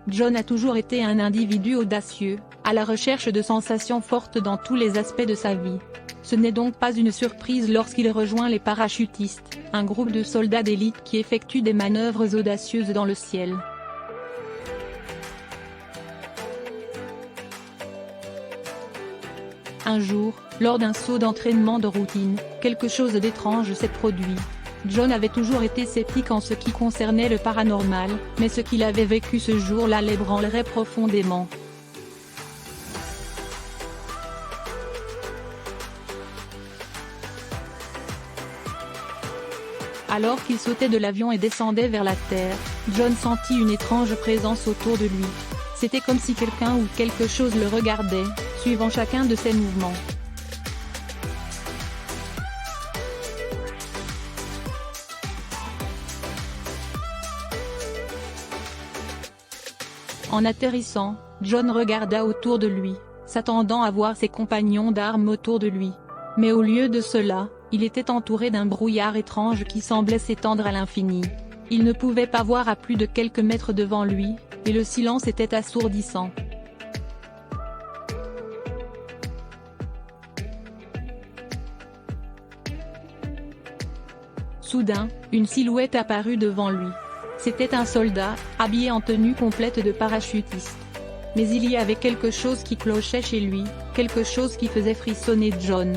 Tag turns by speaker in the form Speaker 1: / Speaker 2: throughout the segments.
Speaker 1: John a toujours été un individu audacieux, à la recherche de sensations fortes dans tous les aspects de sa vie. Ce n'est donc pas une surprise lorsqu'il rejoint les parachutistes, un groupe de soldats d'élite qui effectuent des manœuvres audacieuses dans le ciel. Un jour, lors d'un saut d'entraînement de routine, quelque chose d'étrange s'est produit. John avait toujours été sceptique en ce qui concernait le paranormal, mais ce qu'il avait vécu ce jour-là l'ébranlerait profondément. Alors qu'il sautait de l'avion et descendait vers la terre, John sentit une étrange présence autour de lui. C'était comme si quelqu'un ou quelque chose le regardait, suivant chacun de ses mouvements. En atterrissant, John regarda autour de lui, s'attendant à voir ses compagnons d'armes autour de lui. Mais au lieu de cela, il était entouré d'un brouillard étrange qui semblait s'étendre à l'infini. Il ne pouvait pas voir à plus de quelques mètres devant lui, et le silence était assourdissant. Soudain, une silhouette apparut devant lui. C'était un soldat, habillé en tenue complète de parachutiste. Mais il y avait quelque chose qui clochait chez lui, quelque chose qui faisait frissonner John.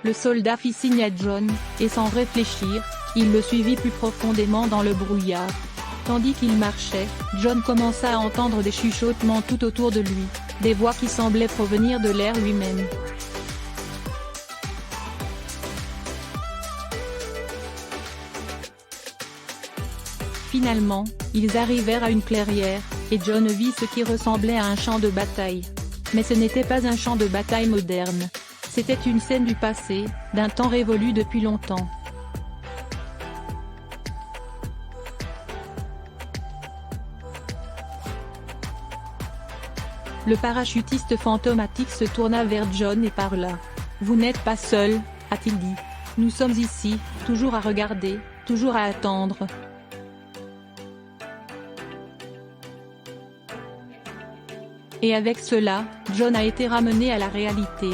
Speaker 1: Le soldat fit signe à John, et sans réfléchir, il le suivit plus profondément dans le brouillard. Tandis qu'il marchait, John commença à entendre des chuchotements tout autour de lui, des voix qui semblaient provenir de l'air lui-même. Finalement, ils arrivèrent à une clairière, et John vit ce qui ressemblait à un champ de bataille. Mais ce n'était pas un champ de bataille moderne. C'était une scène du passé, d'un temps révolu depuis longtemps. Le parachutiste fantomatique se tourna vers John et parla. « Vous n'êtes pas seul, a-t-il dit. Nous sommes ici, toujours à regarder, toujours à attendre. » Et avec cela, John a été ramené à la réalité.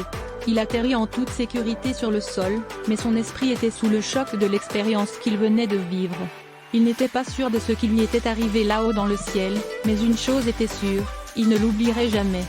Speaker 1: Il atterrit en toute sécurité sur le sol, mais son esprit était sous le choc de l'expérience qu'il venait de vivre. Il n'était pas sûr de ce qui lui était arrivé là-haut dans le ciel, mais une chose était sûre, il ne l'oublierait jamais.